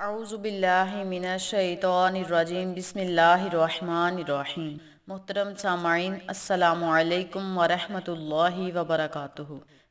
اعوذ باللہ من الشیطان الرجیم بسم اللہ الرحمن الرحیم۔ محترم سامعین، السلام علیکم ورحمۃ اللہ وبرکاتہ۔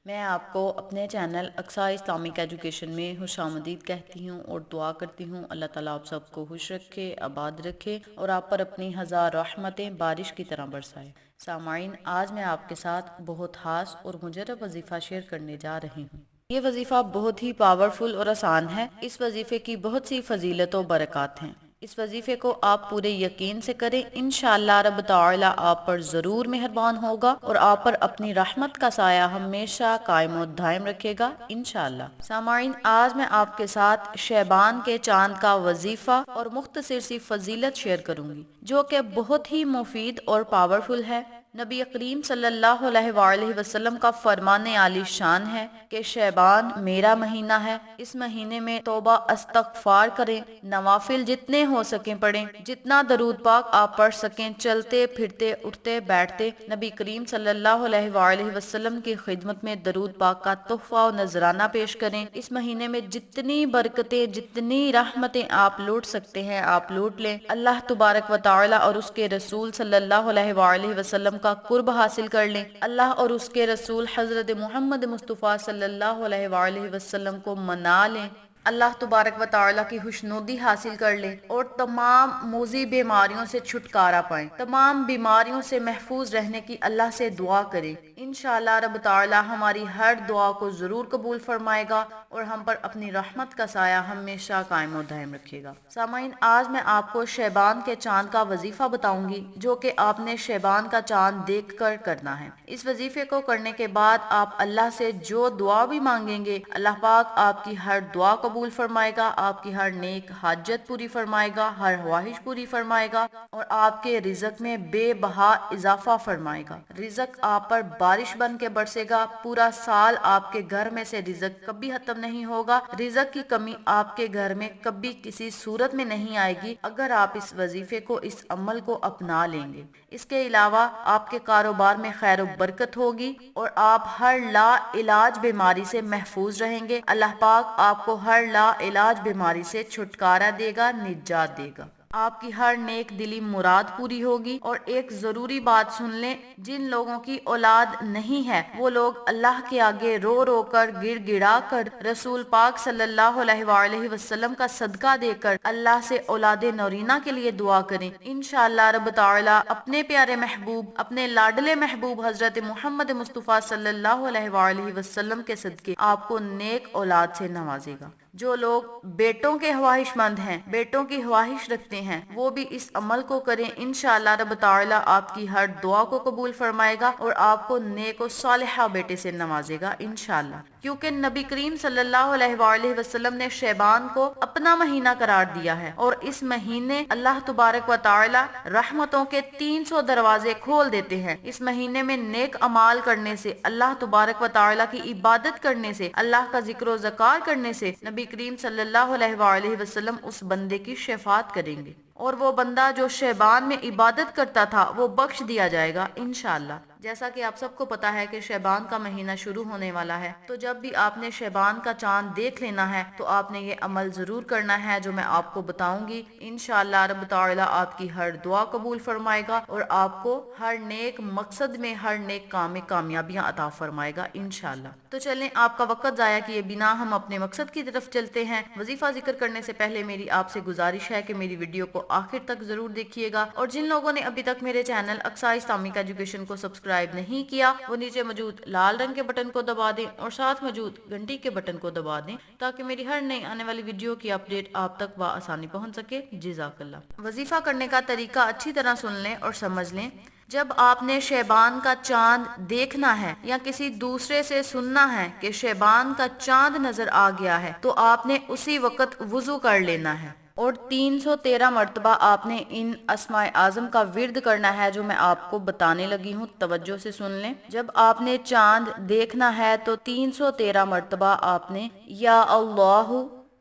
میں آپ کو اپنے چینل اقصیٰ اسلامک ایجوکیشن میں خوش آمدید کہتی ہوں اور دعا کرتی ہوں اللہ تعالیٰ آپ سب کو خوش رکھے، آباد رکھے اور آپ پر اپنی ہزار رحمتیں بارش کی طرح برسائے۔ سامعین، آج میں آپ کے ساتھ بہت خاص اور مجرب وظیفہ شیئر کرنے جا رہی ہوں۔ یہ وظیفہ بہت ہی پاورفل اور آسان ہے۔ اس وظیفے کی بہت سی فضیلت و برکات ہیں۔ اس وظیفے کو آپ پورے یقین سے کریں، انشاءاللہ رب تعالی آپ پر ضرور مہربان ہوگا اور آپ پر اپنی رحمت کا سایہ ہمیشہ قائم و دائم رکھے گا انشاءاللہ۔ سامعین، آج میں آپ کے ساتھ شعبان کے چاند کا وظیفہ اور مختصر سی فضیلت شیئر کروں گی جو کہ بہت ہی مفید اور پاورفل ہے۔ نبی کریم صلی اللہ علیہ وآلہ وسلم کا فرمان عالی شان ہے کہ شعبان میرا مہینہ ہے، اس مہینے میں توبہ استغفار کریں، نوافل جتنے ہو سکیں پڑھیں، جتنا درود پاک آپ پڑھ سکیں، چلتے پھرتے اٹھتے بیٹھتے نبی کریم صلی اللہ علیہ وآلہ وسلم کی خدمت میں درود پاک کا تحفہ و نذرانہ پیش کریں۔ اس مہینے میں جتنی برکتیں، جتنی رحمتیں آپ لوٹ سکتے ہیں آپ لوٹ لیں۔ اللہ تبارک و تعالی اور اس کے رسول صلی اللہ علیہ وآلہ وسلم کا قرب حاصل کر لیں۔ اللہ اور اس کے رسول حضرت محمد مصطفیٰ صلی اللہ علیہ وآلہ وسلم کو منا لیں۔ اللہ تبارک و تعالیٰ کی خوشنودی حاصل کر لیں اور تمام موذی بیماریوں سے چھٹکارا پائیں، تمام بیماریوں سے محفوظ رہنے کی اللہ سے دعا کریں۔ انشاءاللہ رب تعالیٰ ہماری ہر دعا کو ضرور قبول فرمائے گا اور ہم پر اپنی رحمت کا سایہ ہمیشہ قائم و دائم رکھے گا۔ سامعین، آج میں آپ کو شعبان کے چاند کا وظیفہ بتاؤں گی جو کہ آپ نے شعبان کا چاند دیکھ کر کرنا ہے۔ اس وظیفے کو کرنے کے بعد آپ اللہ سے جو دعا بھی مانگیں گے اللہ پاک آپ کی ہر دعا قبول فرمائے گا، آپ کی ہر نیک حاجت پوری فرمائے گا، ہر خواہش پوری فرمائے گا اور آپ کے رزق میں بے بہا اضافہ فرمائے گا۔ رزق آپ پر بارش بن کے برسے گا، پورا سال آپ کے گھر میں سے رزق کبھی ختم نہیں ہوگا، رزق کی کمی آپ کے گھر میں کبھی کسی صورت میں نہیں آئے گی اگر آپ اس وظیفے کو، اس عمل کو اپنا لیں گے۔ اس کے علاوہ آپ کے کاروبار میں خیر و برکت ہوگی اور آپ ہر لا علاج بیماری سے محفوظ رہیں گے۔ اللہ پاک آپ کو ہر لا علاج بیماری سے چھٹکارا دے گا، نجات دے گا۔ آپ کی ہر نیک دلی مراد پوری ہوگی۔ اور ایک ضروری بات سن لیں، جن لوگوں کی اولاد نہیں ہے وہ لوگ اللہ کے آگے رو رو کر، گڑ گڑا کر، رسول پاک صلی اللہ علیہ وآلہ وسلم کا صدقہ دے کر اللہ سے اولاد نورینہ کے لیے دعا کریں۔ انشاءاللہ رب تعالی اپنے پیارے محبوب، اپنے لاڈلے محبوب حضرت محمد مصطفیٰ صلی اللہ علیہ وآلہ وسلم کے صدقے آپ کو نیک اولاد سے نوازے گا۔ جو لوگ بیٹوں کے خواہش مند ہیں، بیٹوں کی خواہش رکھتے ہیں، وہ بھی اس عمل کو کریں۔ انشاءاللہ رب تعالی آپ کی ہر دعا کو قبول فرمائے گا اور آپ کو نیک و صالحہ بیٹے سے نوازے گا انشاءاللہ۔ کیونکہ نبی کریم صلی اللہ علیہ وآلہ وسلم نے شعبان کو اپنا مہینہ قرار دیا ہے اور اس مہینے اللہ تبارک و تعالی رحمتوں کے 300 دروازے کھول دیتے ہیں۔ اس مہینے میں نیک اعمال کرنے سے، اللہ تبارک و تعالی کی عبادت کرنے سے، اللہ کا ذکر و ذکار کرنے سے نبی کریم صلی اللہ علیہ وآلہ وسلم اس بندے کی شفاعت کریں گے اور وہ بندہ جو شعبان میں عبادت کرتا تھا وہ بخش دیا جائے گا انشاءاللہ۔ جیسا کہ آپ سب کو پتا ہے کہ شعبان کا مہینہ شروع ہونے والا ہے، تو جب بھی آپ نے شعبان کا چاند دیکھ لینا ہے تو آپ نے یہ عمل ضرور کرنا ہے جو میں آپ کو بتاؤں گی۔ انشاءاللہ رب تعالی آپ کی ہر دعا قبول فرمائے گا اور آپ کو ہر نیک مقصد میں، ہر نیک کام میں کامیابیاں عطا فرمائے گا انشاءاللہ۔ تو چلیں آپ کا وقت ضائع کیے بنا ہم اپنے مقصد کی طرف چلتے ہیں۔ وظیفہ ذکر کرنے سے پہلے میری آپ سے گزارش ہے کہ میری ویڈیو کو آخر تک ضرور دیکھیے گا اور جن لوگوں نے ابھی تک میرے چینل اقصیٰ اسلامک ایجوکیشن کو سبسکرائب نہیں کیا وہ نیچے موجود لال رنگ کے بٹن کو دبا دیں اور ساتھ موجود گھنٹی کے بٹن کو دبا دیں تاکہ میری ہر نئی آنے والی ویڈیو کی اپڈیٹ آپ تک بآسانی پہنچ سکے۔ جزاک اللہ۔ وظیفہ کرنے کا طریقہ اچھی طرح سن لیں اور سمجھ لیں۔ جب آپ نے شعبان کا چاند دیکھنا ہے یا کسی دوسرے سے سننا ہے کہ شعبان کا چاند نظر آ گیا ہے تو آپ نے اسی وقت وضو کر لینا ہے اور 313 مرتبہ آپ نے ان اسماء اعظم کا ورد کرنا ہے جو میں آپ کو بتانے لگی ہوں، توجہ سے سن لیں۔ جب آپ نے چاند دیکھنا ہے تو 313 مرتبہ آپ نے یا اللہ،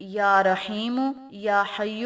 یا رحیم، یا حی،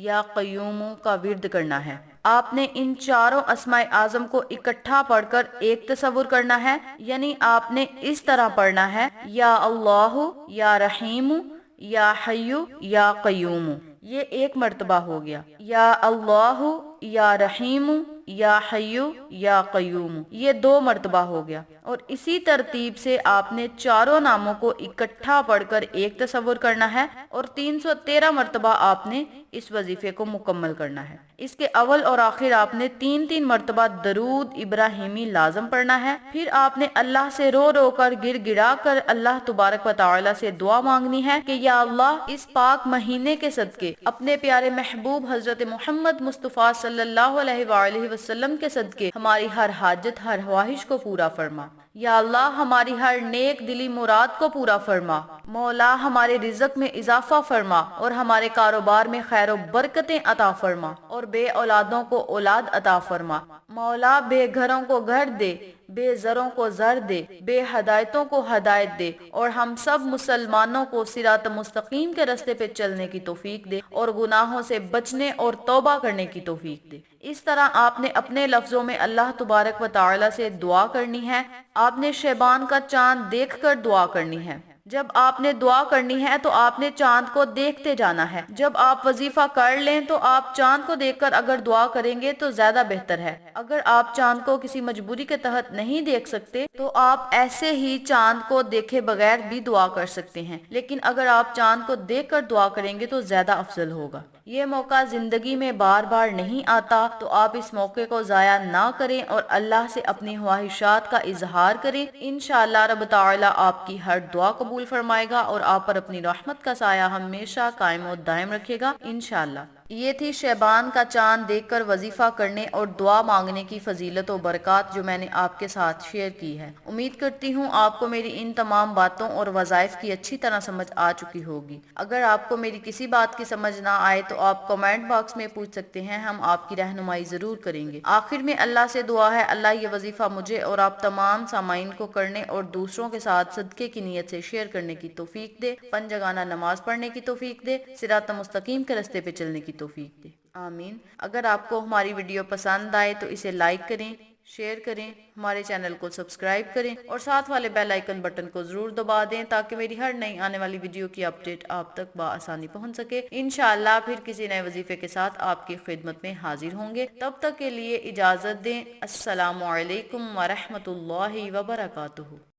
یا قیوم کا ورد کرنا ہے۔ آپ نے ان چاروں اسماء اعظم کو اکٹھا پڑھ کر ایک تصور کرنا ہے، یعنی آپ نے اس طرح پڑھنا ہے یا اللہ، یا رحیم، یا حیو یا قیوم، یہ ایک مرتبہ ہو گیا۔ یا اللہ یا رحیم یا حیو یا قیوم، یہ 2 مرتبہ ہو گیا۔ اور اسی ترتیب سے آپ نے چاروں ناموں کو اکٹھا پڑھ کر ایک تصور کرنا ہے، اور 313 مرتبہ آپ نے اس وظیفے کو مکمل کرنا ہے۔ اس کے اول اور آخر آپ نے 3 مرتبہ درود ابراہیمی لازم پڑھنا ہے۔ پھر آپ نے اللہ سے رو رو کر گر گڑا کر اللہ تبارک و تعالی سے دعا مانگنی ہے کہ یا اللہ، اس پاک مہینے کے صدقے، اپنے پیارے محبوب حضرت محمد مصطفیٰ صلی اللہ علیہ وآلہ وسلم کے صدقے ہماری ہر حاجت، ہر خواہش کو پورا فرما۔ یا اللہ، ہماری ہر نیک دلی مراد کو پورا فرما۔ مولا، ہمارے رزق میں اضافہ فرما، اور ہمارے کاروبار میں خیر و برکتیں عطا فرما، اور بے اولادوں کو اولاد عطا فرما۔ مولا، بے گھروں کو گھر دے، بے زروں کو زر دے، بے ہدایتوں کو ہدایت دے، اور ہم سب مسلمانوں کو صراط مستقیم کے راستے پہ چلنے کی توفیق دے، اور گناہوں سے بچنے اور توبہ کرنے کی توفیق دے۔ اس طرح آپ نے اپنے لفظوں میں اللہ تبارک و تعالی سے دعا کرنی ہے۔ آپ نے شعبان کا چاند دیکھ کر دعا کرنی ہے۔ جب آپ نے دعا کرنی ہے تو آپ نے چاند کو دیکھتے جانا ہے۔ جب آپ وظیفہ کر لیں تو آپ چاند کو دیکھ کر اگر دعا کریں گے تو زیادہ بہتر ہے۔ اگر آپ چاند کو کسی مجبوری کے تحت نہیں دیکھ سکتے تو آپ ایسے ہی چاند کو دیکھے بغیر بھی دعا کر سکتے ہیں، لیکن اگر آپ چاند کو دیکھ کر دعا کریں گے تو زیادہ افضل ہوگا۔ یہ موقع زندگی میں بار بار نہیں آتا، تو آپ اس موقع کو ضائع نہ کریں اور اللہ سے اپنی خواہشات کا اظہار کریں۔ انشاءاللہ رب تعالی آپ کی ہر دعا قبول فرمائے گا اور آپ پر اپنی رحمت کا سایہ ہمیشہ قائم و دائم رکھے گا انشاءاللہ۔ یہ تھی شعبان کا چاند دیکھ کر وظیفہ کرنے اور دعا مانگنے کی فضیلت و برکات جو میں نے آپ کے ساتھ شیئر کی ہے۔ امید کرتی ہوں آپ کو میری ان تمام باتوں اور وظائف کی اچھی طرح سمجھ آ چکی ہوگی۔ اگر آپ کو میری کسی بات کی سمجھ نہ آئے تو آپ کمنٹ باکس میں پوچھ سکتے ہیں، ہم آپ کی رہنمائی ضرور کریں گے۔ آخر میں اللہ سے دعا ہے اللہ یہ وظیفہ مجھے اور آپ تمام سامعین کو کرنے اور دوسروں کے ساتھ صدقے کی نیت سے شیئر کرنے کی توفیق دے، پنجگانہ نماز پڑھنے کی توفیق دے، صراط مستقیم کے راستے پہ چلنے کی توفیق دے، آمین۔ اگر آپ کو ہماری ویڈیو پسند آئے تو اسے لائک کریں، شیئر کریں، ہمارے چینل کو سبسکرائب کریں، اور ساتھ والے بیل آئیکن بٹن کو ضرور دبا دیں تاکہ میری ہر نئی آنے والی ویڈیو کی اپڈیٹ آپ تک بآسانی پہنچ سکے۔ انشاءاللہ پھر کسی نئے وظیفے کے ساتھ آپ کی خدمت میں حاضر ہوں گے۔ تب تک کے لیے اجازت دیں۔ السلام علیکم ورحمۃ اللہ وبرکاتہ۔